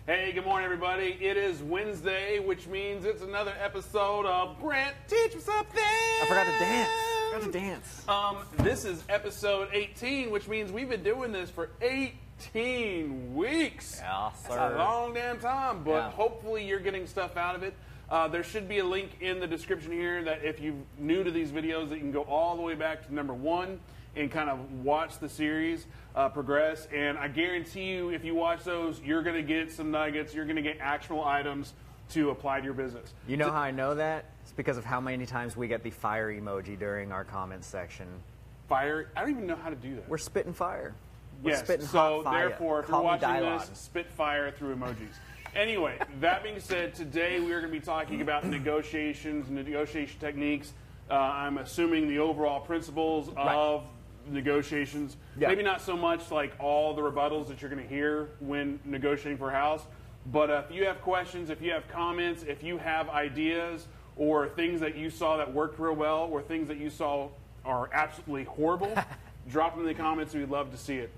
Hey, good morning, everybody. It is Wednesday, which means it's another episode of Grant Teach Me Something. I forgot to dance. This is episode 18, which means we've been doing this for 18 weeks. Yeah, That's sir. a long damn time, but Yeah. hopefully you're getting stuff out of it. There should be a link in the description here that if you're new to these videos, that you can go all the way back to number 1 and kind of watch the series progress. And I guarantee you, if you watch those, you're going to get some nuggets. You're going to get actionable items to apply to your business. You know how I know that? It's because of how many times we get the fire emoji during our comments section. Fire? I don't even know how to do that. We're spitting fire. We're Yes, spitting so hot fire. therefore, if Call you're me watching dialogue. this, spit fire through emojis. Anyway, that being said, today we are going to be talking about negotiations, negotiation techniques. I'm assuming the overall principles of negotiations. Yeah. Maybe not so much like all the rebuttals that you're going to hear when negotiating for a house, but if you have questions, if you have comments, if you have ideas or things that you saw that worked real well or things that you saw are absolutely horrible, drop them in the comments. We'd love to see it.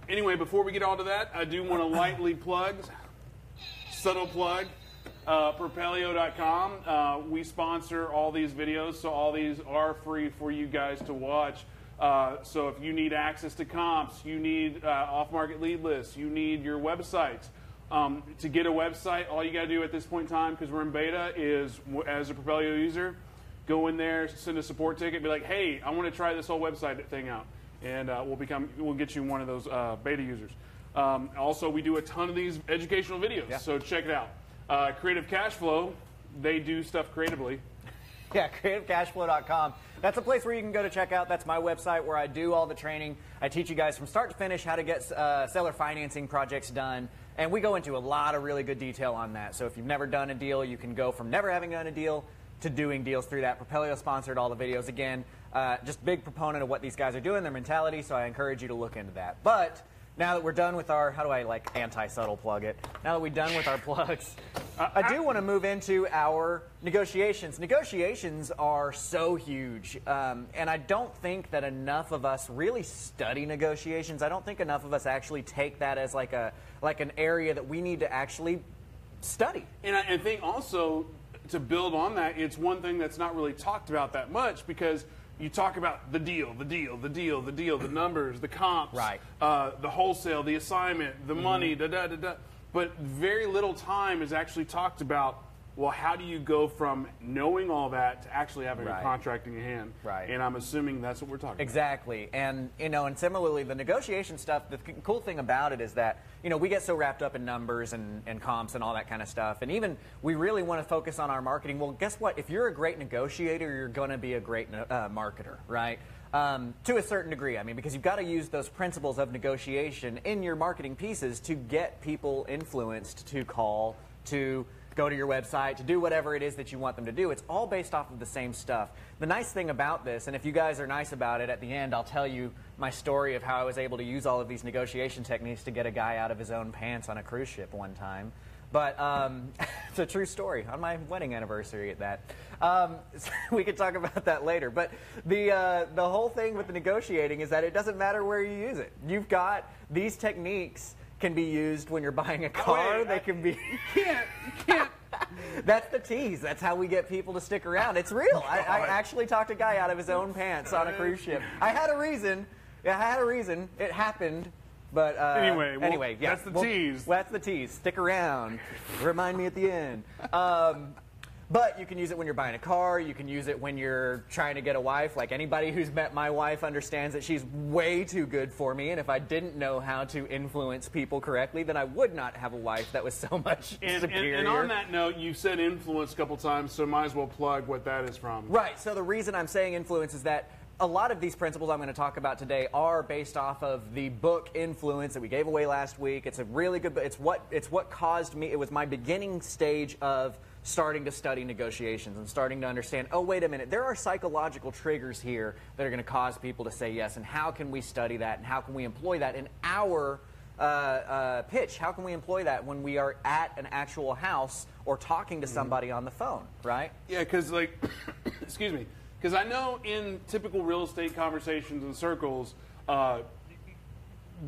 Anyway, before we get on to that, I do want to lightly plug, subtle plug, Propelio.com. We sponsor all these videos, so all these are free for you guys to watch. So if you need access to comps, you need off-market lead lists, you need your websites. To get a website, all you got to do at this point in time, because we're in beta, is as a Propelio user, go in there, send a support ticket, be like, hey, I want to try this whole website thing out. And we'll get you one of those beta users. Also, we do a ton of these educational videos, so check it out. CreativeCashFlow, they do stuff creatively. Yeah, CreativeCashFlow.com. That's a place where you can go to check out. That's my website where I do all the training. I teach you guys from start to finish how to get seller financing projects done. And we go into a lot of really good detail on that. So if you've never done a deal, you can go from never having done a deal to doing deals through that. Propelio sponsored all the videos. Again, just big proponent of what these guys are doing, their mentality, so I encourage you to look into that. But now that we're done with our, how do I like anti-subtle plug it? Now that we're done with our plugs, I do want to move into our negotiations. Negotiations are so huge, and I don't think that enough of us really study negotiations. I don't think enough of us actually take that as like an area that we need to actually study. And I think also, to build on that, it's one thing that's not really talked about that much, because you talk about the deal, the numbers, the comps, right. The wholesale, the assignment, the money, but very little time is actually talked about, well, how do you go from knowing all that to actually having a contract in your hand? Right. And I'm assuming that's what we're talking about. Exactly. And, and similarly, the negotiation stuff, the cool thing about it is that, we get so wrapped up in numbers and comps and all that kind of stuff. And even we really want to focus on our marketing. Well, guess what? If you're a great negotiator, you're going to be a great marketer, right? To a certain degree. I mean, because you've got to use those principles of negotiation in your marketing pieces to get people influenced to call, to go to your website, to do whatever it is that you want them to do. It's all based off of the same stuff. The nice thing about this, and if you guys are nice about it, at the end I'll tell you my story of how I was able to use all of these negotiation techniques to get a guy out of his own pants on a cruise ship one time. But it's a true story on my wedding anniversary at that. So we could talk about that later. But the whole thing with the negotiating is that it doesn't matter where you use it. You've got these techniques can be used when you're buying a car. They can be. You can't. That's the tease. That's how we get people to stick around. It's real. I actually talked a guy out of his own pants on a cruise ship. I had a reason. It happened. But anyway, yeah, that's the tease. That's the tease. Stick around. Remind me at the end. But you can use it when you're buying a car. You can use it when you're trying to get a wife. Like anybody who's met my wife understands that she's way too good for me. And if I didn't know how to influence people correctly, then I would not have a wife that was so much superior. And on that note, you said influence a couple times, so might as well plug what that is from. Right. So the reason I'm saying influence is that a lot of these principles I'm going to talk about today are based off of the book Influence that we gave away last week. It's a really good book. It's what caused me. It was my beginning stage of starting to study negotiations and starting to understand, oh, wait a minute, there are psychological triggers here that are going to cause people to say yes, and how can we study that, and how can we employ that in our pitch? How can we employ that when we are at an actual house or talking to somebody on the phone, right? Yeah, because, like, excuse me, because I know in typical real estate conversations and circles,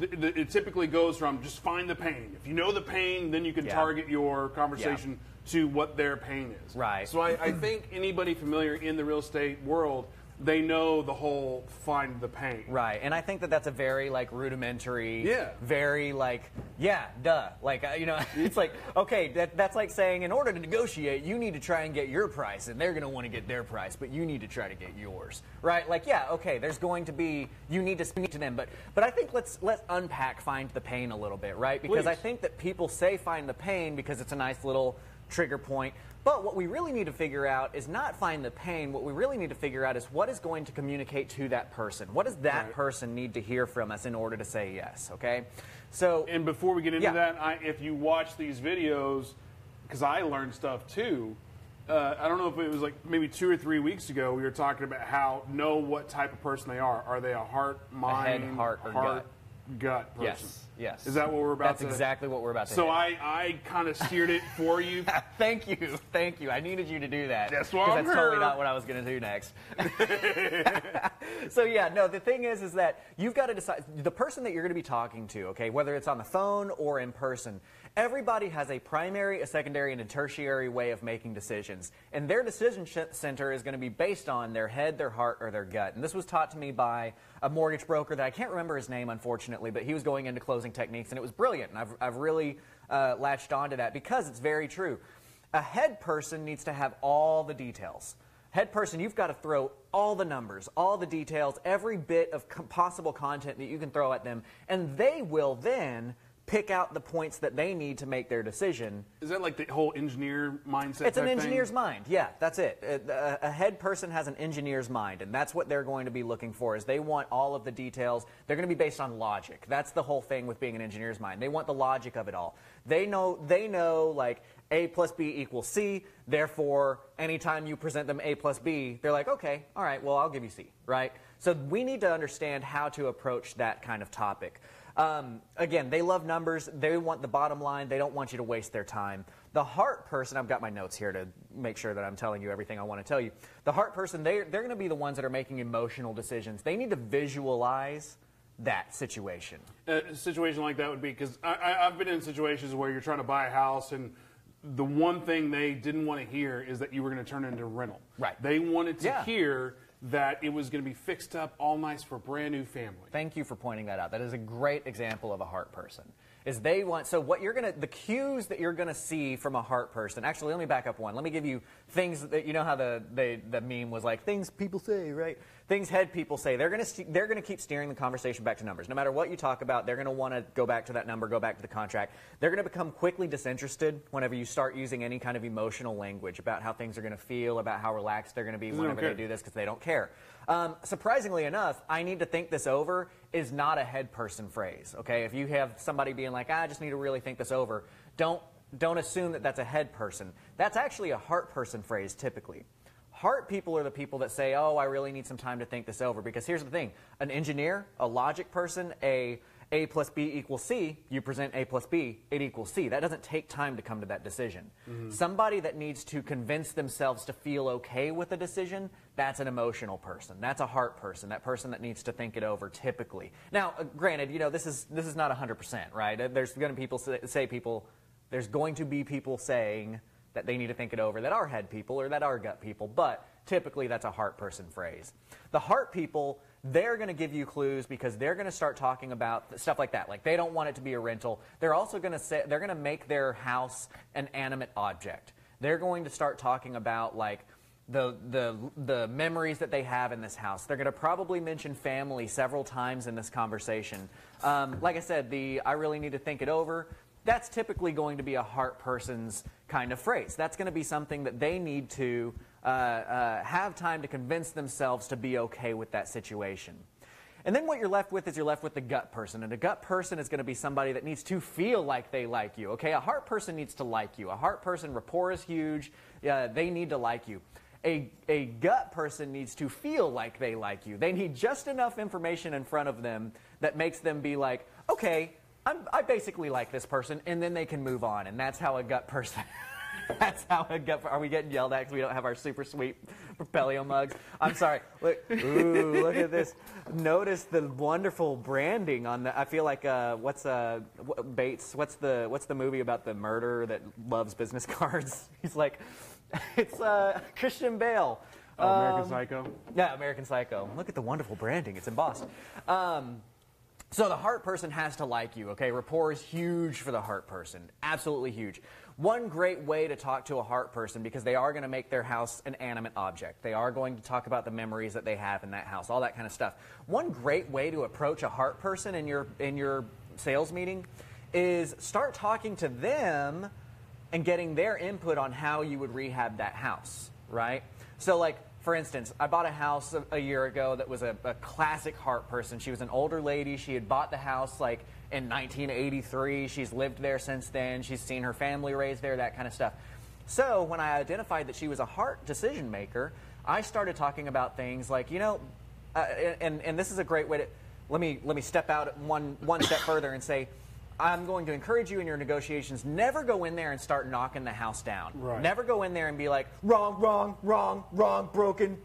it typically goes from just find the pain. If you know the pain, then you can target your conversation to what their pain is. Right. So I think anybody familiar in the real estate world, they know the whole find the pain. Right, and I think that that's a very like rudimentary, very like, duh. Like, it's like, okay, that's like saying in order to negotiate, you need to try and get your price, and they're going to want to get their price, but you need to try to get yours, right? Like, okay, there's going to be, you need to speak to them, but I think let's unpack find the pain a little bit, right? Because I think that people say find the pain because it's a nice little trigger point. But what we really need to figure out is not find the pain. What we really need to figure out is what is going to communicate to that person. What does that person need to hear from us in order to say yes, okay? So, and before we get into that, if you watch these videos, because I learned stuff too, I don't know if it was like maybe 2 or 3 weeks ago, we were talking about how know what type of person they are. Are they a heart, mind, a head, heart, or gut person? Yes. Is that what we're about to That's exactly what we're about to So hit. I kind of steered it for you. Thank you. I needed you to do that. That's why I'm That's totally not what I was going to do next. So the thing is that you've got to decide, the person that you're going to be talking to, okay, whether it's on the phone or in person, everybody has a primary, a secondary, and a tertiary way of making decisions. And their decision center is going to be based on their head, their heart, or their gut. And this was taught to me by a mortgage broker that I can't remember his name, unfortunately, but he was going into closing techniques, and it was brilliant. And I've really latched onto that because it's very true. A head person needs to have all the details. Head person, you've got to throw all the numbers, all the details, every bit of possible content that you can throw at them, and they will then pick out the points that they need to make their decision. Is that like the whole engineer mindset? It's an engineer's mind. Yeah, that's it. A head person has an engineer's mind, and that's what they're going to be looking for. Is they want all of the details. They're going to be based on logic. That's the whole thing with being an engineer's mind. They want the logic of it all. They know like A plus B equals C. Therefore, anytime you present them A plus B, they're like, okay, all right, well, I'll give you C, right? So we need to understand how to approach that kind of topic. Again, they love numbers. They want the bottom line. They don't want you to waste their time. The heart person, I've got my notes here to make sure that I'm telling you everything I want to tell you. The heart person, they're going to be the ones that are making emotional decisions. They need to visualize that situation. A situation like that would be, because I've been in situations where you're trying to buy a house and the one thing they didn't want to hear is that you were going to turn it into a rental. Right. They wanted to hear that it was going to be fixed up all nice for a brand new family. Thank you for pointing that out. That is a great example of a heart person. Is they want, so what you're going to, the cues that you're going to see from a heart person, actually let me back up one. Let me give you things that, you know how the meme was like, things people say, right? Things head people say. They're going to keep steering the conversation back to numbers. No matter what you talk about, they're going to want to go back to that number, go back to the contract. They're going to become quickly disinterested whenever you start using any kind of emotional language about how things are going to feel, about how relaxed they're going to be whenever they do this, because they don't care. Surprisingly enough, I need to think this over is not a head person phrase, okay? If you have somebody being like, I just need to really think this over, don't assume that that's a head person. That's actually a heart person phrase typically. Heart people are the people that say, oh, I really need some time to think this over, because here's the thing. An engineer, a logic person, A plus B equals C, you present A plus B, it equals C. That doesn't take time to come to that decision. Mm-hmm. Somebody that needs to convince themselves to feel okay with a decision, that's an emotional person. That's a heart person, that person that needs to think it over typically. Now, granted, this is not 100%, right? There's going to be people saying that they need to think it over that are head people or that are gut people, but typically that's a heart person phrase. The heart people, they're going to give you clues because they're going to start talking about stuff like that. Like they don't want it to be a rental. They're also going to say, they're going to make their house an animate object. They're going to start talking about like the memories that they have in this house. They're going to probably mention family several times in this conversation. Like I said, I really need to think it over. That's typically going to be a heart person's kind of phrase. That's going to be something that they need to have time to convince themselves to be okay with that situation. And then what you're left with is you're left with the gut person. And a gut person is going to be somebody that needs to feel like they like you. Okay, a heart person needs to like you. A heart person, rapport is huge. They need to like you. A gut person needs to feel like they like you. They need just enough information in front of them that makes them be like, okay, I basically like this person, and then they can move on. And that's how a gut person That's how it got. Are we getting yelled at because we don't have our super sweet Propelio mugs? I'm sorry. Look, ooh, look at this. Notice the wonderful branding on the. I feel like Bates? What's the movie about the murderer that loves business cards? He's like, it's Christian Bale. Oh, American Psycho. Yeah, American Psycho. Look at the wonderful branding. It's embossed. So the heart person has to like you, okay? Rapport is huge for the heart person. Absolutely huge. One great way to talk to a heart person, because they are going to make their house an animate object. They are going to talk about the memories that they have in that house, all that kind of stuff. One great way to approach a heart person in your sales meeting is start talking to them and getting their input on how you would rehab that house, right? So like, for instance, I bought a house a year ago that was a classic heart person. She was an older lady. She had bought the house like in 1983. She's lived there since then. She's seen her family raised there, that kind of stuff. So when I identified that she was a heart decision maker, I started talking about things like, and this is a great way to, let me step out one step further and say, I'm going to encourage you in your negotiations, never go in there and start knocking the house down. Right. Never go in there and be like, wrong, broken,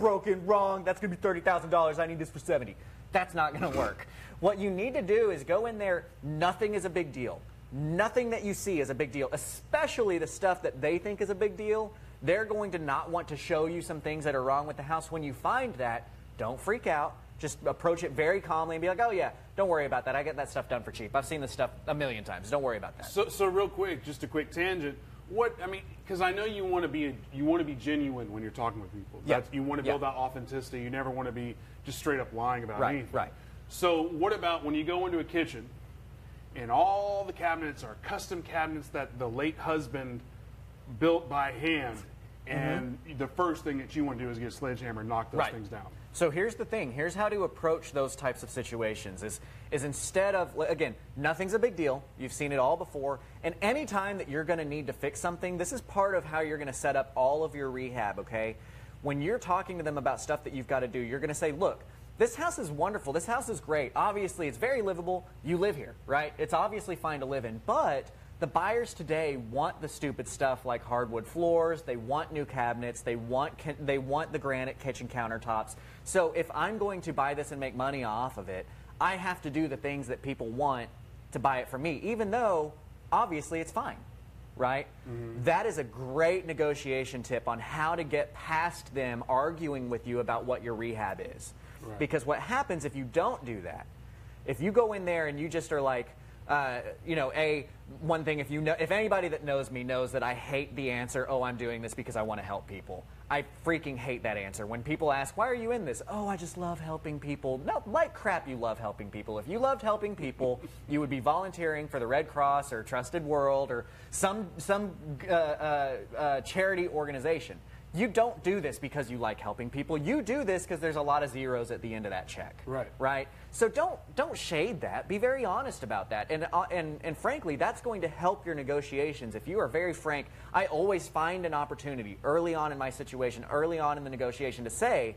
wrong. That's going to be $30,000. I need this for 70. That's not going to work. What you need to do is go in there, nothing is a big deal. Nothing that you see is a big deal, especially the stuff that they think is a big deal. They're going to not want to show you some things that are wrong with the house. When you find that, don't freak out. Just approach it very calmly and be like, oh yeah, don't worry about that. I get that stuff done for cheap. I've seen this stuff a million times. Don't worry about that. So real quick, just a quick tangent. Because I know you want to be genuine when you're talking with people. Yeah. You want to build that authenticity. You never want to be just straight up lying about anything. Right. So what about when you go into a kitchen and all the cabinets are custom cabinets that the late husband built by hand, and the first thing that you want to do is get a sledgehammer and knock those things down? So here's the thing. Here's how to approach those types of situations is instead of, again, nothing's a big deal. You've seen it all before. And any time that you're going to need to fix something, this is part of how you're going to set up all of your rehab, okay? When you're talking to them about stuff that you've got to do, you're going to say, look, this house is wonderful. This house is great. Obviously, it's very livable. You live here, right? It's obviously fine to live in. But the buyers today want the stupid stuff like hardwood floors. They want new cabinets. They want the granite kitchen countertops. So if I'm going to buy this and make money off of it, I have to do the things that people want to buy it from me, even though obviously it's fine, right? That is a great negotiation tip on how to get past them arguing with you about what your rehab is. Right. Because what happens if you don't do that, if you go in there and you just are like, one thing, if anybody that knows me knows that I hate the answer, oh, I'm doing this because I want to help people. I freaking hate that answer. When people ask, why are you in this? Oh, I just love helping people. No, like crap, you love helping people. If you loved helping people, you would be volunteering for the Red Cross or Trusted World or some charity organization. You don't do this because you like helping people. You do this because there's a lot of zeros at the end of that check. Right? So don't shade that. Be very honest about that. And frankly, that's going to help your negotiations. If you are very frank, I always find an opportunity early on in my situation, early on in the negotiation to say,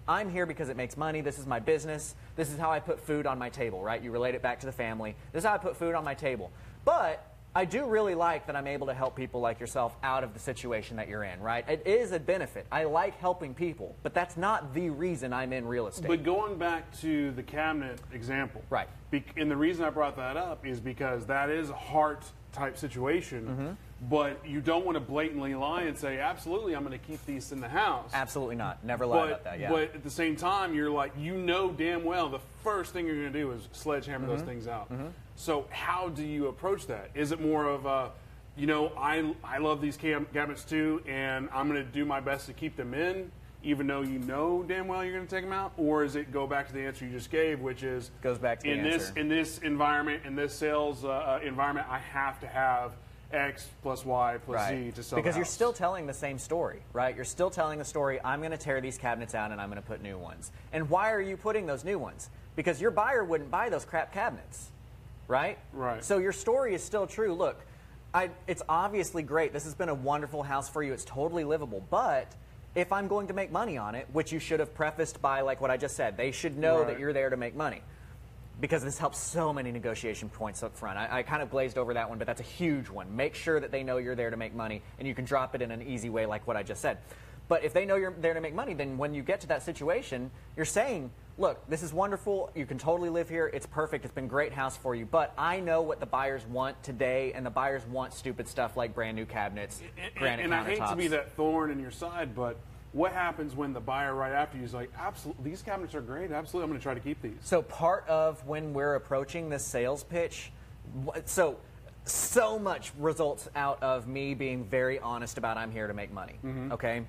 I'm here because it makes money. This is my business. This is how I put food on my table, right? You relate it back to the family. This is how I put food on my table. But I do really like that I'm able to help people like yourself out of the situation that you're in, right? It is a benefit. I like helping people, but that's not the reason I'm in real estate. But going back to the cabinet example, right? And the reason I brought that up is because that is a heart-type situation, but you don't want to blatantly lie and say, absolutely, I'm going to keep these in the house. Absolutely not. Never lie about that, yeah. But at the same time, you're like, you know damn well the first thing you're going to do is sledgehammer those things out. So how do you approach that? Is it more of a, I love these cabinets too, and I'm going to do my best to keep them in, even though you know damn well you're going to take them out? Or is it go back to the answer you just gave, which is goes back to the answer. In this environment, in this sales environment, I have to have X plus Y plus Z to sell because the you're house. still telling the same story, right? You're still telling the story, I'm going to tear these cabinets out and I'm going to put new ones. And why are you putting those new ones? Because your buyer wouldn't buy those crap cabinets, right? Right. So your story is still true. Look, it's obviously great. This has been a wonderful house for you. It's totally livable. But if I'm going to make money on it, which you should have prefaced by like what I just said, they should know that you're there to make money. because this helps so many negotiation points up front. I kind of glazed over that one, but that's a huge one. Make sure that they know you're there to make money, and you can drop it in an easy way like what I just said. But if they know you're there to make money, then when you get to that situation, you're saying, look, this is wonderful. You can totally live here. It's perfect. It's been a great house for you. But I know what the buyers want today, and the buyers want stupid stuff like brand new cabinets, granite countertops. And I hate to be that thorn in your side, but what happens when the buyer right after you is like, absolutely, these cabinets are great. Absolutely, I'm going to try to keep these. So part of when we're approaching this sales pitch, so much results out of me being very honest about I'm here to make money, okay?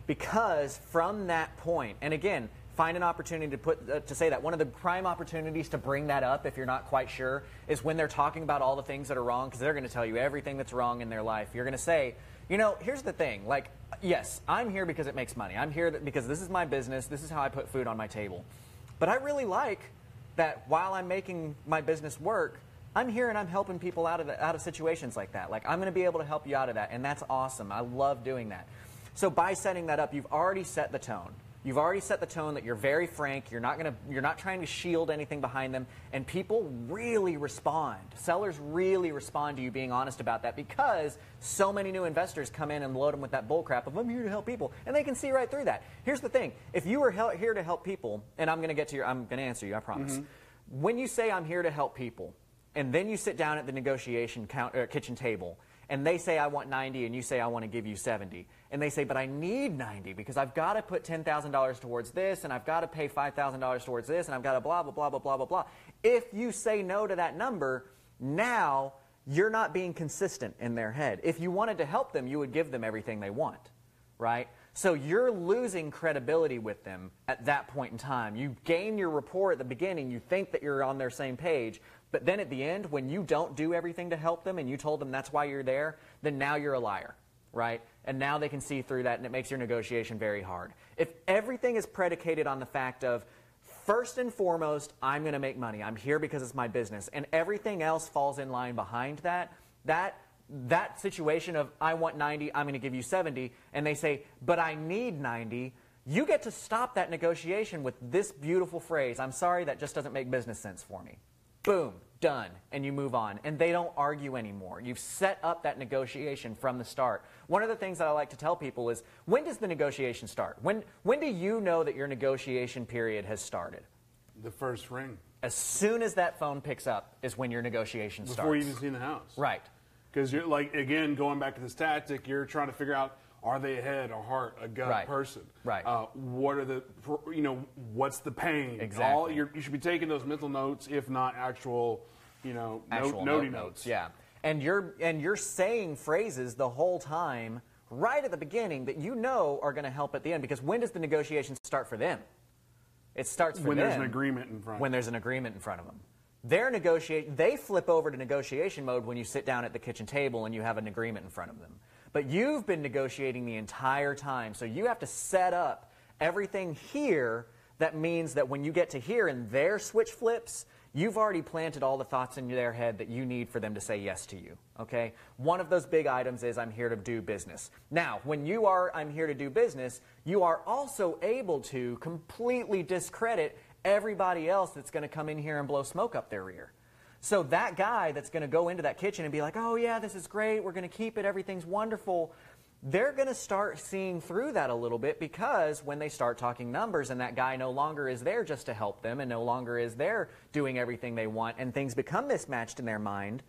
Because from that point, and again, find an opportunity to say that. One of the prime opportunities to bring that up, if you're not quite sure, is when they're talking about all the things that are wrong, because they're going to tell you everything that's wrong in their life. You're going to say, you know, here's the thing. Like, yes, I'm here because it makes money. I'm here because this is my business. This is how I put food on my table. But I really like that while I'm making my business work, I'm here and I'm helping people out of situations like that. Like, I'm going to be able to help you out of that, and that's awesome. I love doing that. So by setting that up, you've already set the tone. You've already set the tone that you're very frank. You're not trying to shield anything behind them, and people really respond. Sellers really respond to you being honest about that, because so many new investors come in and load them with that bull crap of I'm here to help people, and they can see right through that. Here's the thing: if you are here to help people, and I'm going to answer you, I promise. When you say I'm here to help people, and then you sit down at the negotiation kitchen table, and they say I want 90, and you say I want to give you 70, and they say, but I need 90 because I've got to put $10,000 towards this, and I've got to pay $5,000 towards this, and I've got to blah, blah, blah, blah, blah, blah, blah. If you say no to that number, now you're not being consistent in their head. If you wanted to help them, you would give them everything they want, right? So you're losing credibility with them at that point in time. You gain your rapport at the beginning. You think that you're on their same page. But then at the end, when you don't do everything to help them and you told them that's why you're there, then now you're a liar, right? And now they can see through that, and it makes your negotiation very hard. If everything is predicated on the fact of, first and foremost, I'm going to make money. I'm here because it's my business. And everything else falls in line behind that, that situation of I want 90, I'm going to give you 70, and they say, but I need 90, you get to stop that negotiation with this beautiful phrase, I'm sorry, that just doesn't make business sense for me. Boom, done, and you move on. And they don't argue anymore. You've set up that negotiation from the start. One of the things that I like to tell people is, when does the negotiation start? When do you know that your negotiation period has started? The first ring. As soon as that phone picks up is when your negotiation starts. Before you even see the house. Right. Because you're like, again, going back to this tactic, you're trying to figure out, are they a head, a heart, a gut person? Right. What are the, what's the pain? Exactly. You should be taking those mental notes, if not actual, notey notes. Yeah. And you're saying phrases the whole time, right at the beginning, that you know are going to help at the end. Because when does the negotiation start for them? It starts for them when there's an agreement in front. When there's an agreement in front of them. They flip over to negotiation mode when you sit down at the kitchen table and you have an agreement in front of them. But you've been negotiating the entire time, so you have to set up everything here. That means that when you get to here and their switch flips, you've already planted all the thoughts in their head that you need for them to say yes to you, okay? One of those big items is I'm here to do business. Now, when you are I'm here to do business, you are also able to completely discredit everybody else that's going to come in here and blow smoke up their rear. So that guy that's going to go into that kitchen and be like, oh yeah, this is great, we're going to keep it, everything's wonderful, they're going to start seeing through that a little bit, because when they start talking numbers and that guy no longer is there just to help them and no longer is there doing everything they want, and things become mismatched in their mind,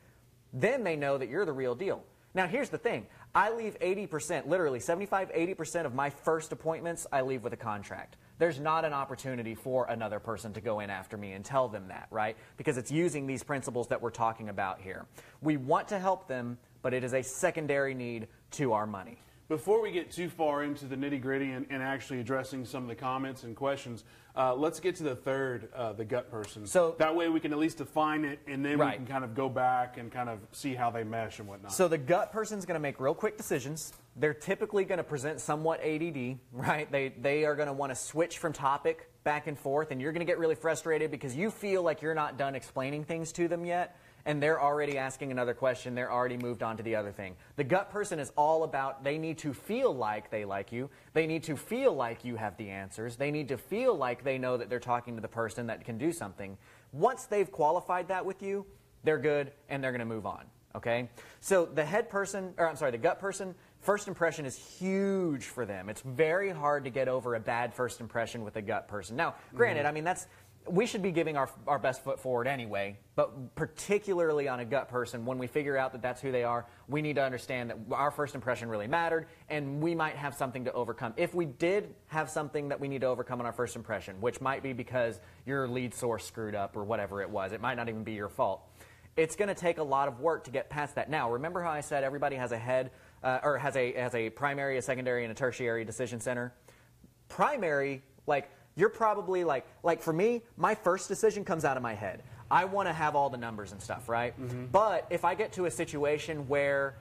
then they know that you're the real deal. Now here's the thing, I leave 80%, literally 75-80% of my first appointments, I leave with a contract. There's not an opportunity for another person to go in after me and tell them that, right? Because it's using these principles that we're talking about here. We want to help them, but it is a secondary need to our money. Before we get too far into the nitty-gritty and actually addressing some of the comments and questions, let's get to the third, the gut person. So that way we can at least define it, and then we can kind of go back and kind of see how they mesh and whatnot. So the gut person's going to make real quick decisions. They're typically going to present somewhat ADD, right? They are going to want to switch from topic back and forth, and you're going to get really frustrated because you feel like you're not done explaining things to them yet. And they're already asking another question. They're already moved on to the other thing. The gut person is all about, they need to feel like they like you. They need to feel like you have the answers. They need to feel like they know that they're talking to the person that can do something. Once they've qualified that with you, they're good and they're going to move on. Okay? So the gut person, first impression is huge for them. It's very hard to get over a bad first impression with a gut person. Now, granted, I mean, we should be giving our best foot forward anyway, but particularly on a gut person, when we figure out that that's who they are, we need to understand that our first impression really mattered, and we might have something to overcome. If we did have something that we need to overcome on our first impression, which might be because your lead source screwed up or whatever it was, it might not even be your fault. It's going to take a lot of work to get past that. Now, remember how I said everybody has a head, or has a primary, a secondary, and a tertiary decision center? Primary, you're probably like for me, my first decision comes out of my head. I want to have all the numbers and stuff, right? But if I get to a situation where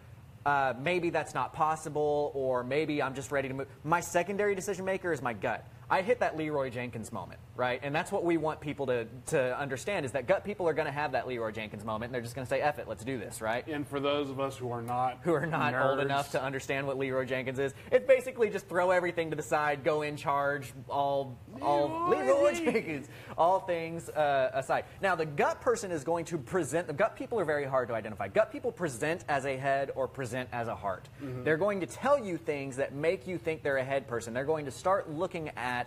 maybe that's not possible, or maybe I'm just ready to move, my secondary decision maker is my gut. I hit that Leroy Jenkins moment, right? And that's what we want people to understand, is that gut people are going to have that Leroy Jenkins moment, and they're just going to say, F it, let's do this, right? And for those of us who are not old enough to understand what Leroy Jenkins is, it's basically just throw everything to the side, go in charge, all Leroy Jenkins, all things aside. Now, the gut person is going to present, the gut people are very hard to identify. Gut people present as a head or present as a heart. They're going to tell you things that make you think they're a head person. They're going to start looking at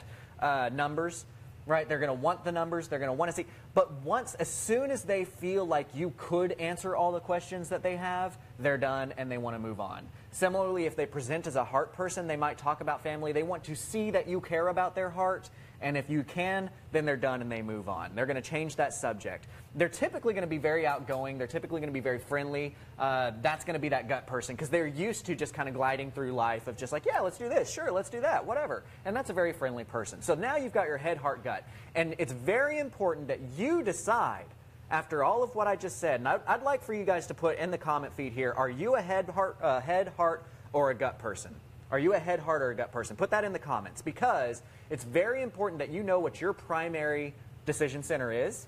numbers, right? They're going to want the numbers. They're going to want to see. But as soon as they feel like you could answer all the questions that they have, they're done and they want to move on. Similarly, if they present as a heart person, they might talk about family. They want to see that you care about their heart. And if you can, then they're done and they move on. They're going to change that subject. They're typically going to be very outgoing. They're typically going to be very friendly. That's going to be that gut person, because they're used to just kind of gliding through life of just like, yeah, let's do this. Sure, let's do that, whatever. And that's a very friendly person. So now you've got your head, heart, gut. And it's very important that you decide, after all of what I just said, and I'd like for you guys to put in the comment feed here, are you a head, heart, or a gut person? Are you a head, heart, or a gut person? Put that in the comments, because it's very important that you know what your primary decision center is.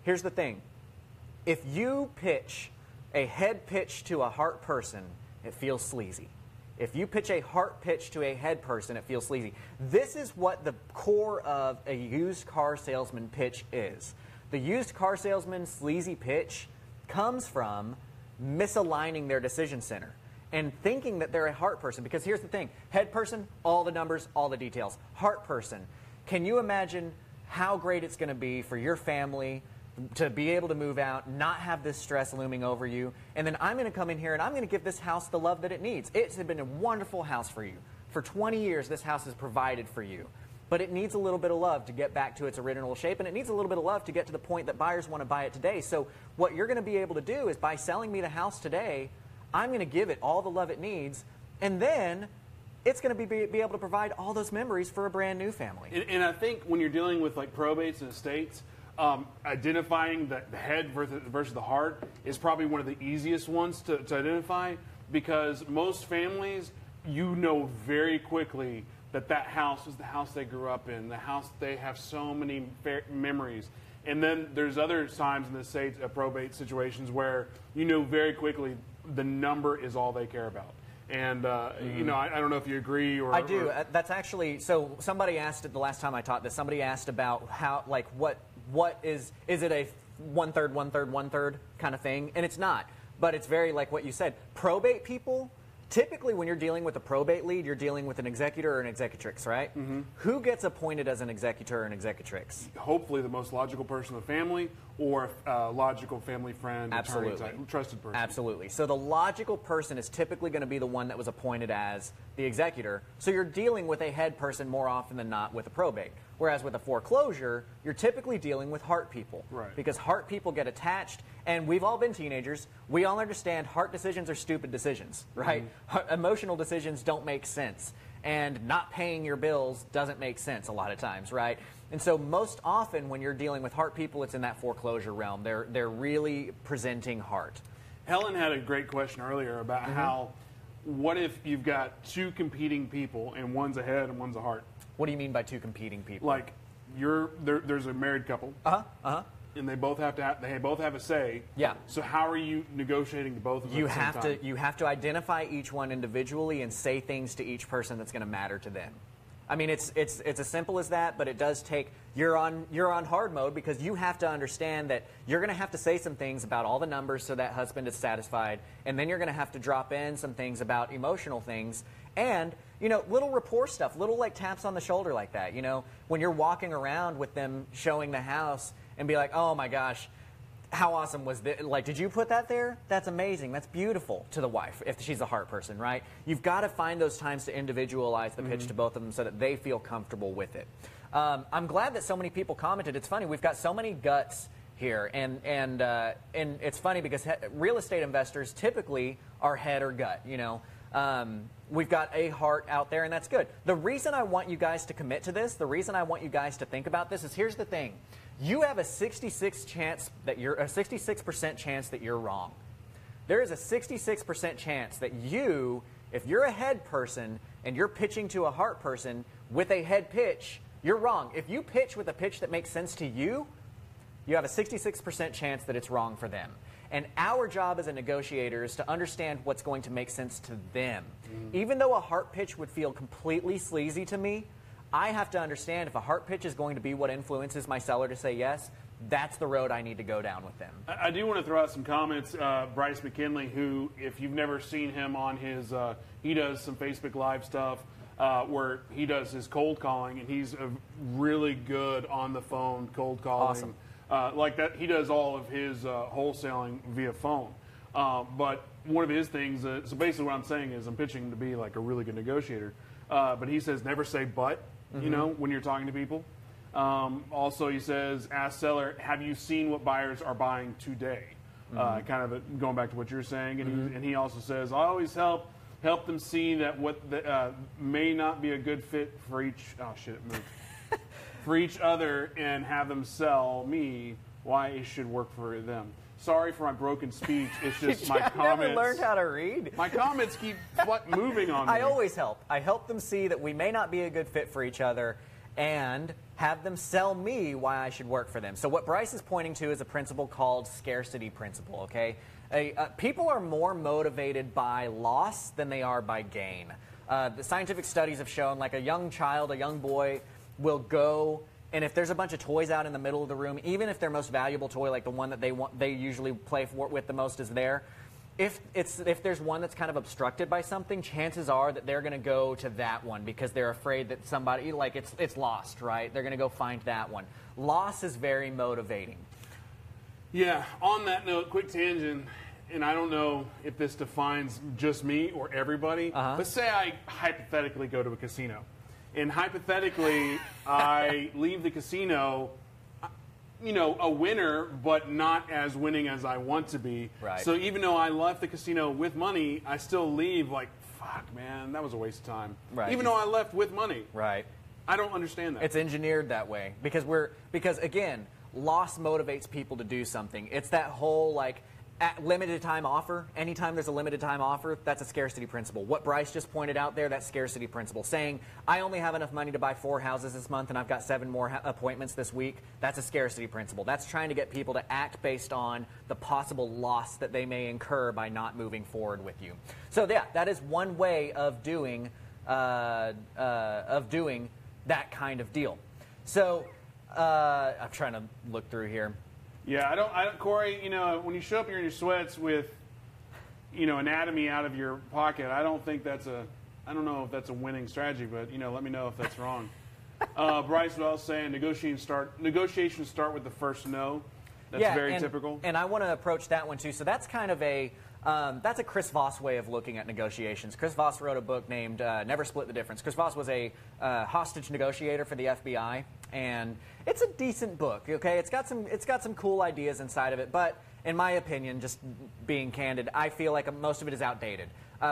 Here's the thing. If you pitch a head pitch to a heart person, it feels sleazy. If you pitch a heart pitch to a head person, it feels sleazy. This is what the core of a used car salesman pitch is. The used car salesman sleazy pitch comes from misaligning their decision center and thinking that they're a heart person. Because here's the thing. Head person, all the numbers, all the details. Heart person, can you imagine how great it's going to be for your family to be able to move out, not have this stress looming over you, and then I'm going to come in here and I'm going to give this house the love that it needs. It's been a wonderful house for you. For 20 years, this house has provided for you. But it needs a little bit of love to get back to its original shape, and it needs a little bit of love to get to the point that buyers want to buy it today. So what you're going to be able to do is, by selling me the house today, I'm going to give it all the love it needs, and then it's going to be able to provide all those memories for a brand new family. And I think when you're dealing with like probates and estates, identifying the head versus the heart is probably one of the easiest ones to identify, because most families, you know very quickly that house is the house they grew up in, the house they have so many memories. And then there's other times in the estates, probate situations, where you know very quickly the number is all they care about. And, you know, I don't know if you agree or... I do. That's actually... So somebody asked it the last time I taught this. Somebody asked about how, like, what is it a one-third, one-third, one-third kind of thing? And it's not. But it's very like what you said. Probate people, typically when you're dealing with a probate lead, you're dealing with an executor or an executrix, right? Who gets appointed as an executor or an executrix? Hopefully the most logical person in the family, or a logical family friend, attorney type, trusted person. Absolutely. So the logical person is typically going to be the one that was appointed as the executor. So you're dealing with a head person more often than not with a probate. Whereas with a foreclosure, you're typically dealing with heart people. Right. Because heart people get attached, and we've all been teenagers. We all understand heart decisions are stupid decisions, right? Emotional decisions don't make sense. And not paying your bills doesn't make sense a lot of times, right? And so most often when you're dealing with heart people, it's in that foreclosure realm. They're really presenting heart. Helen had a great question earlier about how, what if you've got two competing people and one's a head and one's a heart? What do you mean by two competing people? Like, there's a married couple. And they both have a say. Yeah. So how are you negotiating both of them at the same time? You have to identify each one individually and say things to each person that's going to matter to them. I mean, it's as simple as that, but it does take, you're on hard mode because you have to understand that you're going to have to say some things about all the numbers so that husband is satisfied, and then you're going to have to drop in some things about emotional things, and, you know, little rapport stuff, little like taps on the shoulder like that, you know, when you're walking around with them showing the house and be like, oh my gosh, how awesome was this? Like, did you put that there? That's amazing. That's beautiful to the wife if she's a heart person, right? You've got to find those times to individualize the pitch to both of them so that they feel comfortable with it. I'm glad that so many people commented. It's funny. We've got so many guts here, and it's funny because real estate investors typically are head or gut, you know. We've got a heart out there, and that's good. The reason I want you guys to commit to this, the reason I want you guys to think about this is here's the thing. You have a 66% chance that you're wrong. There is a 66% chance that you, if you're a head person and you're pitching to a heart person with a head pitch, you're wrong. If you pitch with a pitch that makes sense to you, you have a 66% chance that it's wrong for them. And our job as a negotiator is to understand what's going to make sense to them. Even though a heart pitch would feel completely sleazy to me, I have to understand if a heart pitch is going to be what influences my seller to say yes, that's the road I need to go down with them. I do want to throw out some comments. Bryce McKinley, who, if you've never seen him on his, he does some Facebook Live stuff where he does his cold calling, and he's really good on the phone cold calling. Awesome. Like that, he does all of his wholesaling via phone. But one of his things, so basically what I'm saying is I'm pitching to be like a really good negotiator. But he says never say but, you know, when you're talking to people. Also, he says, ask seller, have you seen what buyers are buying today? Kind of going back to what you're saying. And he also says, I always help them see that what may not be a good fit for each, oh shit, it moved. For each other, and have them sell me why it should work for them. Sorry for my broken speech. It's just my comments. I never learned how to read. My comments keep moving on me. I always help. I help them see that we may not be a good fit for each other and have them sell me why I should work for them. So what Bryce is pointing to is a principle called scarcity principle, okay? People are more motivated by loss than they are by gain. The scientific studies have shown like a young child, a young boy, will go, and if there's a bunch of toys out in the middle of the room, even if their most valuable toy, like the one that they usually play with the most is there, if there's one that's kind of obstructed by something, chances are that they're going to go to that one because they're afraid that somebody, like it's lost, right? They're going to go find that one. Loss is very motivating. Yeah, on that note, quick tangent, and I don't know if this defines just me or everybody, but say I hypothetically go to a casino. And hypothetically, I leave the casino, you know, a winner, but not as winning as I want to be. Right. So even though I left the casino with money, I still leave like, fuck, man, that was a waste of time. Right. Even though I left with money. Right. I don't understand that. It's engineered that way because again, loss motivates people to do something. It's that whole like limited time offer. Anytime there's a limited time offer, that's a scarcity principle. What Bryce just pointed out there, that's scarcity principle. Saying, I only have enough money to buy 4 houses this month and I've got 7 more appointments this week, that's a scarcity principle. That's trying to get people to act based on the possible loss that they may incur by not moving forward with you. So yeah, that is one way of doing that kind of deal. So I'm trying to look through here. Yeah, I don't, Corey, you know, when you show up here in your sweats with, you know, anatomy out of your pocket, I don't know if that's a winning strategy, but, you know, let me know if that's wrong. Bryce was saying negotiations start with the first no. That's very typical. And I want to approach that one too. So that's kind of that's a Chris Voss way of looking at negotiations. Chris Voss wrote a book named Never Split the Difference. Chris Voss was a hostage negotiator for the FBI, and it's a decent book. Okay, it's got some cool ideas inside of it, but in my opinion, just being candid, I feel like most of it is outdated.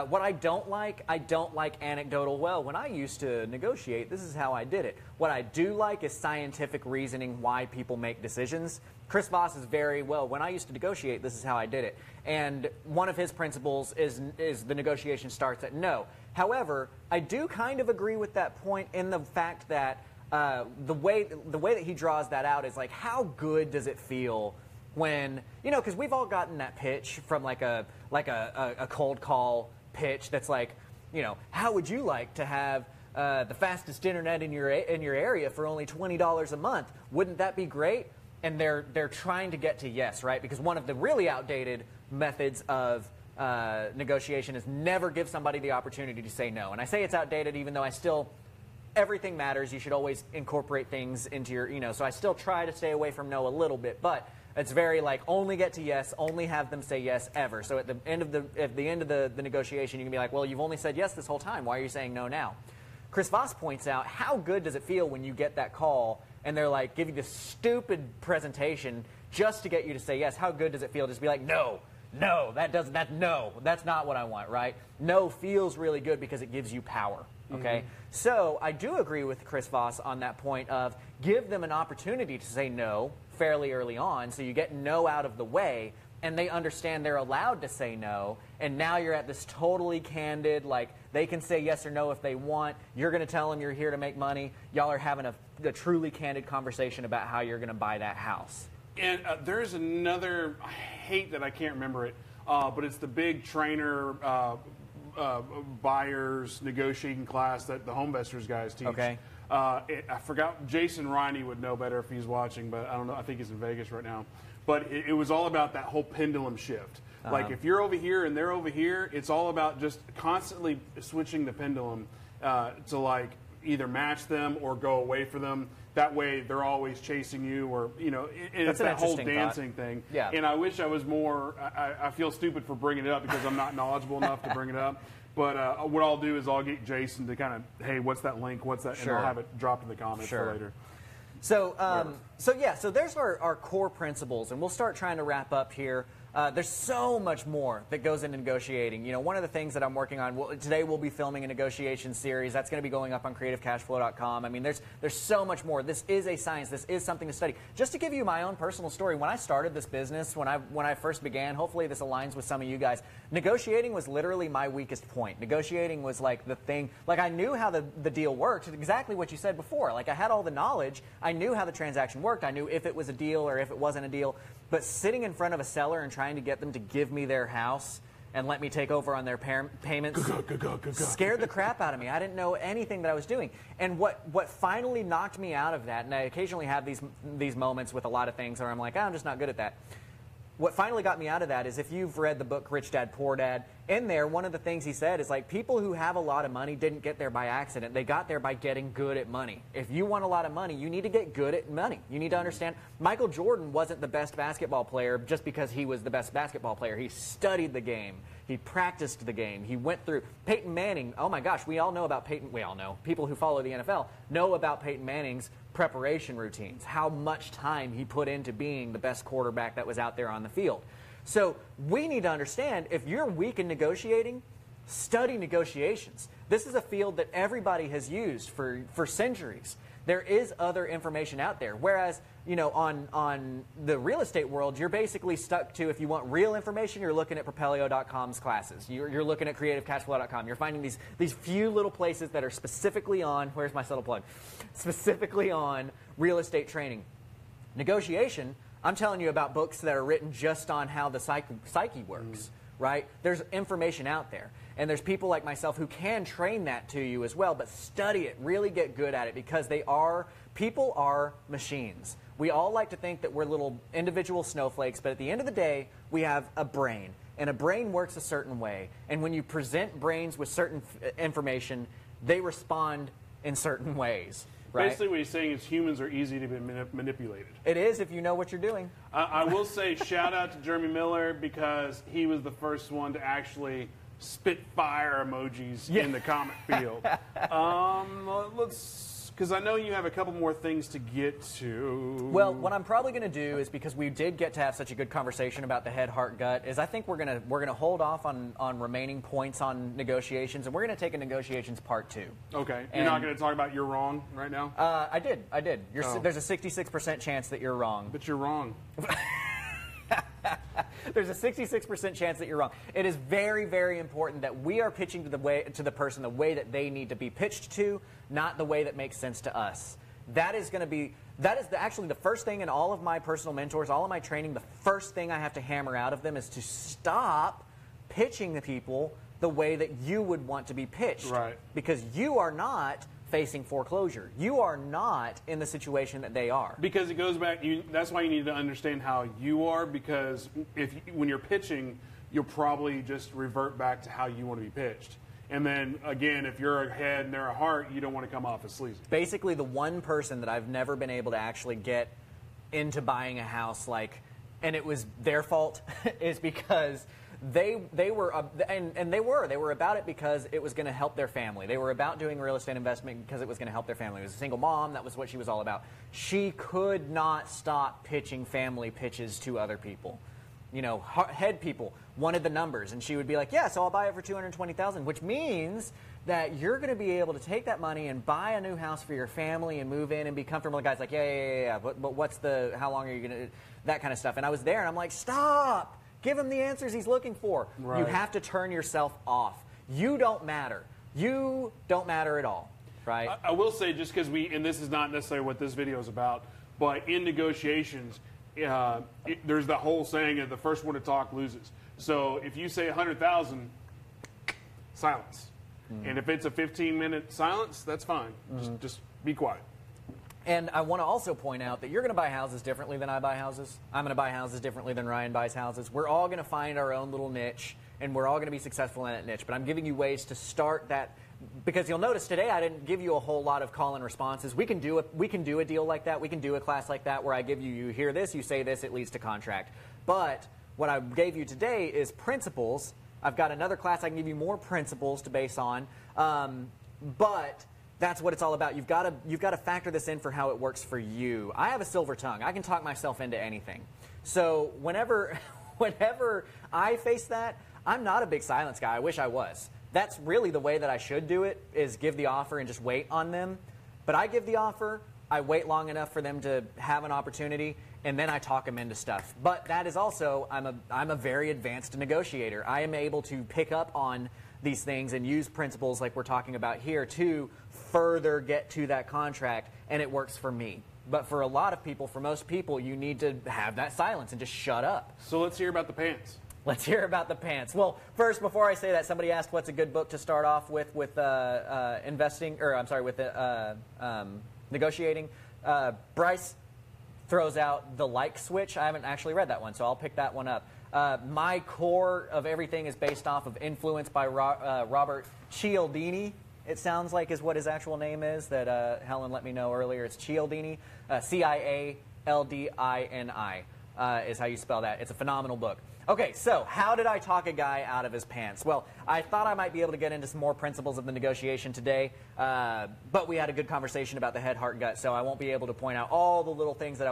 What I don't like anecdotal, well, when I used to negotiate, this is how I did it. What I do like is scientific reasoning why people make decisions. Chris Voss is when I used to negotiate, this is how I did it. And one of his principles is the negotiation starts at no. However, I do kind of agree with that point in the fact that the way that he draws that out is like, how good does it feel when, you know, because we've all gotten that pitch from like a cold call pitch that's like, you know, how would you like to have the fastest internet in your area for only $20 a month. Wouldn't that be great? And they're trying to get to yes, right? Because one of the really outdated methods of negotiation is never give somebody the opportunity to say no. And I say it's outdated even though everything matters. You should always incorporate things into your, so I still try to stay away from no a little bit, but it's very like only get to yes, only have them say yes ever. So at the end of the negotiation, you can be like, well, you've only said yes this whole time. Why are you saying no now? Chris Voss points out, how good does it feel when you get that call and they're like, give you this stupid presentation just to get you to say yes? How good does it feel to just be like, no, that's not what I want, right? No feels really good because it gives you power, okay? Mm-hmm. So I do agree with Chris Voss on that point of give them an opportunity to say no fairly early on so you get no out of the way and they understand they're allowed to say no, and now you're at this totally candid, like they can say yes or no if they want. You're going to tell them you're here to make money. Y'all are having a truly candid conversation about how you're going to buy that house. And there's another, I hate that I can't remember it, but it's the big trainer buyers negotiating class that the Homevestors guys teach. Okay. I forgot, Jason Riney would know better if he's watching, but I don't know, I think he's in Vegas right now. But it was all about that whole pendulum shift. Like if you're over here and they're over here, it's all about just constantly switching the pendulum to like either match them or go away from them. That way they're always chasing you, or it's that whole dancing thing. Yeah. And I wish I was more. I feel stupid for bringing it up because I'm not knowledgeable enough to bring it up. But what I'll do is I'll get Jason to kind of, hey, what's that link? What's that? Sure. And I'll have it dropped in the comments for later. So, so there's our core principles, and we'll start trying to wrap up here. There's so much more that goes into negotiating. One of the things that I'm working on, today we'll be filming a negotiation series. That's going to be going up on CreativeCashFlow.com. I mean, there's so much more. This is a science. This is something to study. Just to give you my own personal story, when I started this business, when I first began, hopefully this aligns with some of you guys, negotiating was literally my weakest point. Negotiating was like the thing, like I knew how the deal worked, exactly what you said before. Like I had all the knowledge. I knew how the transaction worked. I knew if it was a deal or if it wasn't a deal. But sitting in front of a seller and trying to get them to give me their house and let me take over on their payments scared the crap out of me. I didn't know anything that I was doing. And what finally knocked me out of that, and I occasionally have these moments with a lot of things where I'm like, I'm just not good at that. What finally got me out of that is if you've read the book Rich Dad, Poor Dad, in there, one of the things he said is like people who have a lot of money didn't get there by accident. They got there by getting good at money. If you want a lot of money, you need to get good at money. You need to understand Michael Jordan wasn't the best basketball player just because he was the best basketball player. He studied the game. He practiced the game. He went through. Peyton Manning, oh my gosh, we all know about Peyton. We all know. People who follow the NFL know about Peyton Manning's preparation routines, how much time he put into being the best quarterback that was out there on the field. So we need to understand, if you're weak in negotiating, study negotiations. This is a field that everybody has used for centuries. There is other information out there. Whereas, on the real estate world, you're basically stuck to, if you want real information, you're looking at Propelio.com's classes. You're looking at CreativeCashFlow.com. You're finding these few little places that are specifically on, where's my subtle plug? Specifically on real estate training. Negotiation, I'm telling you about books that are written just on how the psyche works, right? There's information out there. And there's people like myself who can train that to you as well, but study it, really get good at it, because people are machines. We all like to think that we're little individual snowflakes, but at the end of the day, we have a brain, and a brain works a certain way. And when you present brains with certain information, they respond in certain ways. Right? Basically what he's saying is humans are easy to be manipulated. It is if you know what you're doing. I will say shout out to Jeremy Miller, because he was the first one to actually spit fire emojis in the comment field. Because I know you have a couple more things to get to. Well, what I'm probably going to do is, because we did get to have such a good conversation about the head, heart, gut, is I think we're gonna hold off on remaining points on negotiations, and we're going to take a negotiations part 2. Okay. You're not going to talk about you're wrong right now? I did. There's a 66% chance that you're wrong. But you're wrong. There's a 66% chance that you're wrong. It is very, very important that we are pitching to the person the way that they need to be pitched to, not the way that makes sense to us. That is actually the first thing in all of my personal mentors, all of my training, the first thing I have to hammer out of them is to stop pitching the people the way that you would want to be pitched. Right. Because you are not facing foreclosure. You are not in the situation that they are. Because it goes back, that's why you need to understand how you are, because when you're pitching, you'll probably just revert back to how you want to be pitched. And then, again, if you're a head and they're a heart, you don't want to come off as sleazy. Basically, the one person that I've never been able to actually get into buying a house, and it was their fault, is because they were about it because it was going to help their family. They were about doing real estate investment because it was going to help their family. It was a single mom. That was what she was all about. She could not stop pitching family pitches to other people. Head people wanted the numbers, and she would be like, yeah, so I'll buy it for $220,000, which means that you're going to be able to take that money and buy a new house for your family and move in and be comfortable. The guy's like, yeah, but how long are you going to, that kind of stuff. And I was there, and I'm like, stop. Give him the answers he's looking for. Right. You have to turn yourself off. You don't matter. You don't matter at all, right? I will say, just because and this is not necessarily what this video is about, but in negotiations, there's the whole saying of the first one to talk loses. So if you say 100,000, silence. And if it's a 15-minute silence, that's fine. Just be quiet. And I want to also point out that you're going to buy houses differently than I buy houses. I'm going to buy houses differently than Ryan buys houses. We're all going to find our own little niche, and we're all going to be successful in that niche. But I'm giving you ways to start that, because you'll notice today I didn't give you a whole lot of call-in responses. We can do a deal like that. We can do a class like that where I give you hear this, you say this, it leads to contract. But what I gave you today is principles. I've got another class I can give you more principles to base on, but that's what it's all about. You've got to factor this in for how it works for you. I have a silver tongue. I can talk myself into anything. So whenever I face that, I'm not a big silence guy. I wish I was. That's really the way that I should do it, is give the offer and just wait on them. But I give the offer, I wait long enough for them to have an opportunity, and then I talk them into stuff. But that is also, I'm a very advanced negotiator. I am able to pick up on these things and use principles like we're talking about here to further get to that contract, and it works for me. But for a lot of people, for most people, you need to have that silence and just shut up. So let's hear about the pants. Let's hear about the pants. Well, first, before I say that, somebody asked what's a good book to start off with negotiating. Bryce throws out The Like Switch. I haven't actually read that one, so I'll pick that one up. My core of everything is based off of Influence by Robert Cialdini. It sounds like is what his actual name is, that Helen let me know earlier. It's Cialdini, Cialdini is how you spell that. It's a phenomenal book. Okay, so how did I talk a guy out of his pants? Well, I thought I might be able to get into some more principles of the negotiation today, but we had a good conversation about the head, heart, gut, so I won't be able to point out all the little things that I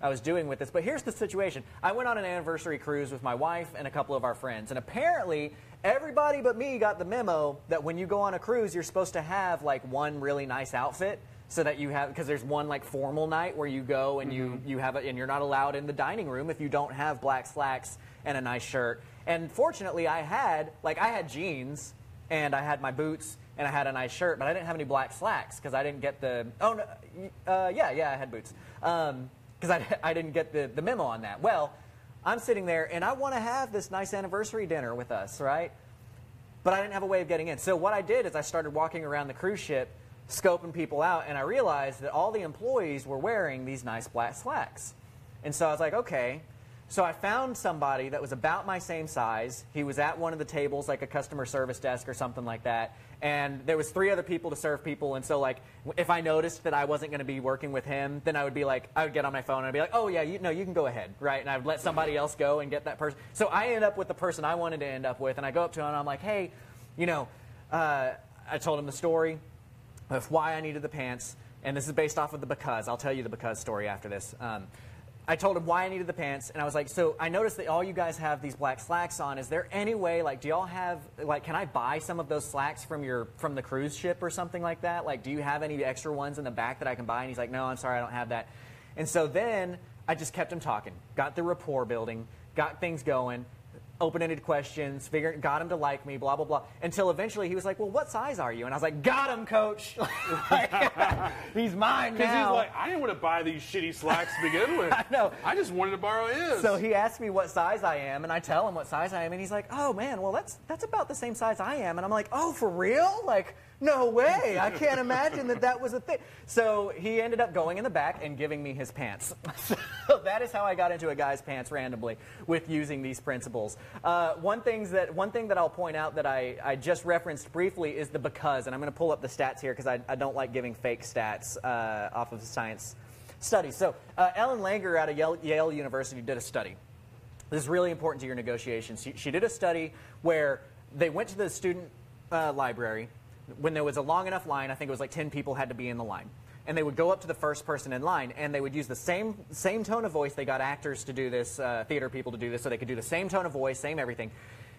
was doing with this. But here's the situation. I went on an anniversary cruise with my wife and a couple of our friends, and apparently everybody but me got the memo that when you go on a cruise, you're supposed to have like one really nice outfit. So that you have, because there's one like formal night where you go and you have it, and you're not allowed in the dining room if you don't have black slacks and a nice shirt. And fortunately, I had jeans and I had my boots and I had a nice shirt, but I didn't have any black slacks because I didn't get the. Oh no, I had boots because I didn't get the memo on that. Well, I'm sitting there and I want to have this nice anniversary dinner with us, right? But I didn't have a way of getting in. So what I did is I started walking around the cruise ship, scoping people out, and I realized that all the employees were wearing these nice black slacks. And so I was like, okay. So I found somebody that was about my same size. He was at one of the tables, like a customer service desk or something like that. And there was 3 other people to serve people. And so, like, if I noticed that I wasn't going to be working with him, then I would be like, I would get on my phone and I'd be like, oh yeah, you can go ahead, right? And I would let somebody else go and get that person. So I ended up with the person I wanted to end up with. And I go up to him and I'm like, hey, I told him the story of why I needed the pants, and this is based off of the because. I'll tell you the because story after this. I told him why I needed the pants, and I was like, so I noticed that all you guys have these black slacks on. Is there any way, like, do y'all have, like, can I buy some of those slacks from the cruise ship or something like that? Like, do you have any extra ones in the back that I can buy? And he's like, no, I'm sorry, I don't have that. And so then I just kept him talking, got the rapport building, got things going. open-ended questions, got him to like me, blah, blah, blah, until eventually he was like, well, what size are you? And I was like, got him, coach. He's mine now. Because he's like, I didn't want to buy these shitty slacks to begin with. I know. I just wanted to borrow his. So he asked me what size I am, and I tell him what size I am, and he's like, oh, man, well, that's about the same size I am. And I'm like, oh, for real? Like, no way. I can't imagine that was a thing. So he ended up going in the back and giving me his pants. So that is how I got into a guy's pants randomly with using these principles. One thing that I'll point out that I just referenced briefly is the because, and I'm going to pull up the stats here because I don't like giving fake stats off of the science studies. So Ellen Langer out of Yale University did a study. This is really important to your negotiations. She did a study where they went to the student library. When there was a long enough line, I think it was like 10 people had to be in the line. And they would go up to the first person in line, and they would use the same tone of voice. They got actors to do this, theater people to do this, so they could do the same tone of voice, same everything.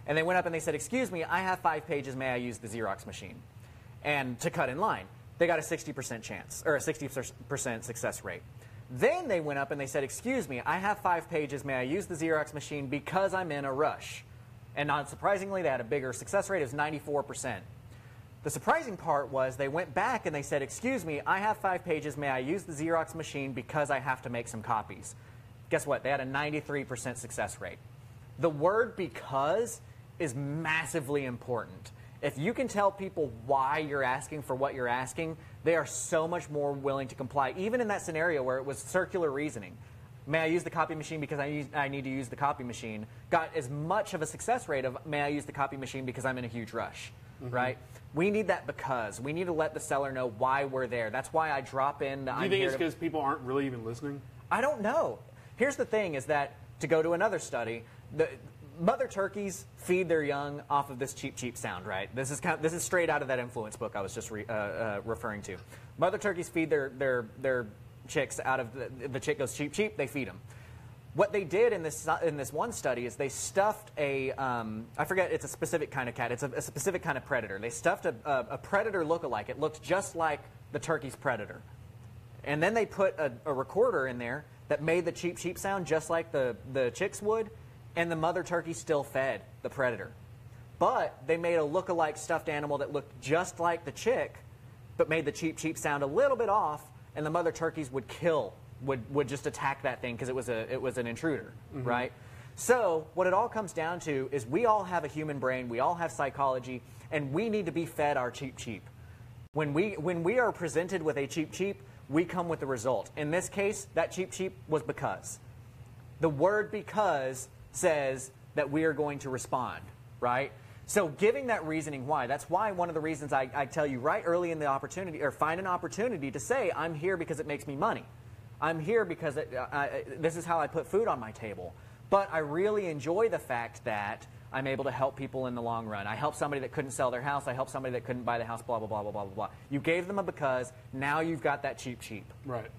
And they went up and they said, excuse me, I have 5 pages, may I use the Xerox machine? And to cut in line, they got a 60% chance, or a 60% success rate. Then they went up and they said, excuse me, I have 5 pages, may I use the Xerox machine because I'm in a rush? And not surprisingly, they had a bigger success rate. It was 94%. The surprising part was they went back and they said, excuse me, I have 5 pages, may I use the Xerox machine because I have to make some copies? Guess what? They had a 93% success rate. The word because is massively important. If you can tell people why you're asking for what you're asking, they are so much more willing to comply, even in that scenario where it was circular reasoning. May I use the copy machine because I need to use the copy machine, got as much of a success rate of may I use the copy machine because I'm in a huge rush, right? We need that because. We need to let the seller know why we're there. That's why I drop in. Do you think it's because people aren't really even listening? I don't know. Here's the thing is that, to go to another study, the mother turkeys feed their young off of this cheep, cheep sound, right? This is straight out of that influence book I was just referring to. Mother turkeys feed their chicks out of the chick goes cheep, cheep, they feed them. What they did in this one study is they stuffed a, I forget, it's a specific kind of cat. It's a specific kind of predator. They stuffed a predator look-alike. It looked just like the turkey's predator. And then they put a recorder in there that made the cheep, cheep sound just like the chicks would, and the mother turkey still fed the predator. But they made a look-alike stuffed animal that looked just like the chick, but made the cheep, cheep sound a little bit off, and the mother turkeys would would just attack that thing because it was an intruder, right? So what it all comes down to is we all have a human brain, we all have psychology, and we need to be fed our cheep cheep. When we are presented with a cheep cheep, we come with the result. In this case, that cheep cheep was because. The word because says that we are going to respond, right? So giving that reasoning why, that's why one of the reasons I tell you right early in the opportunity, or find an opportunity to say, I'm here because it makes me money. I'm here because this is how I put food on my table. But I really enjoy the fact that I'm able to help people in the long run. I help somebody that couldn't sell their house. I help somebody that couldn't buy the house, blah, blah, blah, blah, blah, blah. You gave them a because. Now you've got that cheap, cheap. Right.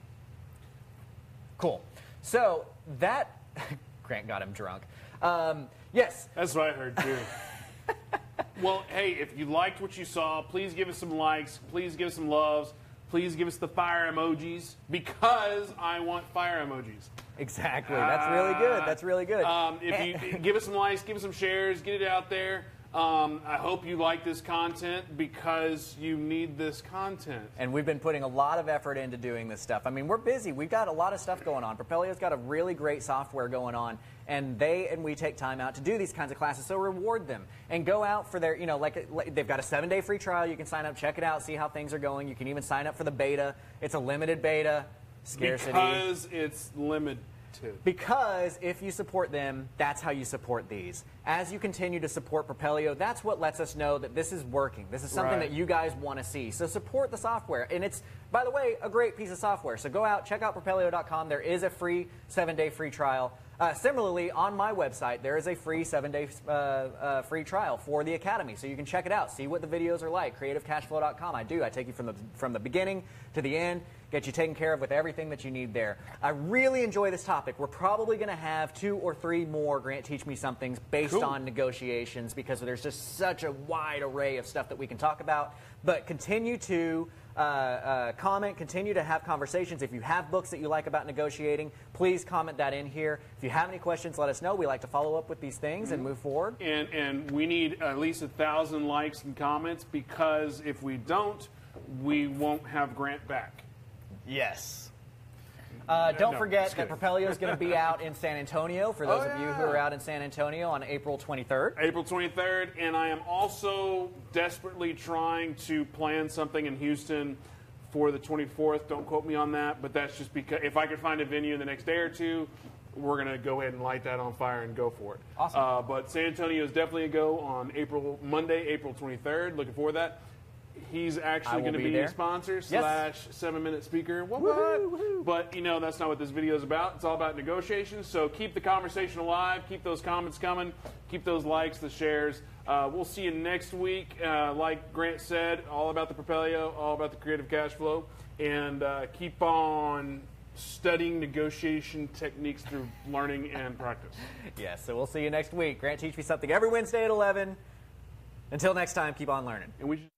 Cool. So that, Grant got him drunk. Yes. That's what I heard, too. Well, hey, if you liked what you saw, please give us some likes. Please give us some loves. Please give us the fire emojis because I want fire emojis. Exactly. That's really good. That's really good. If you give us some likes, give us some shares, get it out there. I hope you like this content because you need this content. And we've been putting a lot of effort into doing this stuff. I mean, we're busy. We've got a lot of stuff going on. Propelio's got a really great software going on, and we take time out to do these kinds of classes, so reward them. And go out for their, like they've got a 7-day free trial. You can sign up, check it out, see how things are going. You can even sign up for the beta. It's a limited beta. Scarcity. Because it's limited. Because if you support them, that's how you support these. As you continue to support Propelio, that's what lets us know that this is working. This is something that you guys want to see. So support the software. And it's, by the way, a great piece of software. So go out, check out Propelio.com. There is a free 7-day free trial. Similarly, on my website, there is a free 7-day free trial for the Academy. So you can check it out, see what the videos are like. CreativeCashFlow.com. I take you from the beginning to the end. get you taken care of with everything that you need there. I really enjoy this topic. We're probably going to have 2 or 3 more Grant Teach Me Somethings based on negotiations, because there's just such a wide array of stuff that we can talk about. But continue to comment, continue to have conversations. If you have books that you like about negotiating, please comment that in here. If you have any questions, let us know. We like to follow up with these things and move forward. And we need at least 1,000 likes and comments, because if we don't, we won't have Grant back. Yes. Don't forget that Propelio is going to be out in San Antonio, for those of you who are out in San Antonio, on April 23rd. April 23rd, and I am also desperately trying to plan something in Houston for the 24th. Don't quote me on that, but that's just because if I could find a venue in the next day or two, we're going to go ahead and light that on fire and go for it. Awesome. But San Antonio is definitely a go on Monday, April 23rd. Looking forward to that. He's actually going to be a sponsor / 7-minute speaker. What? But, you know, that's not what this video is about. It's all about negotiations. So keep the conversation alive. Keep those comments coming. Keep those likes, the shares. We'll see you next week. Like Grant said, all about the Propelio, all about the creative cash flow. And keep on studying negotiation techniques through learning and practice. Yes, so we'll see you next week. Grant Teach Me Something every Wednesday at 11. Until next time, keep on learning. And we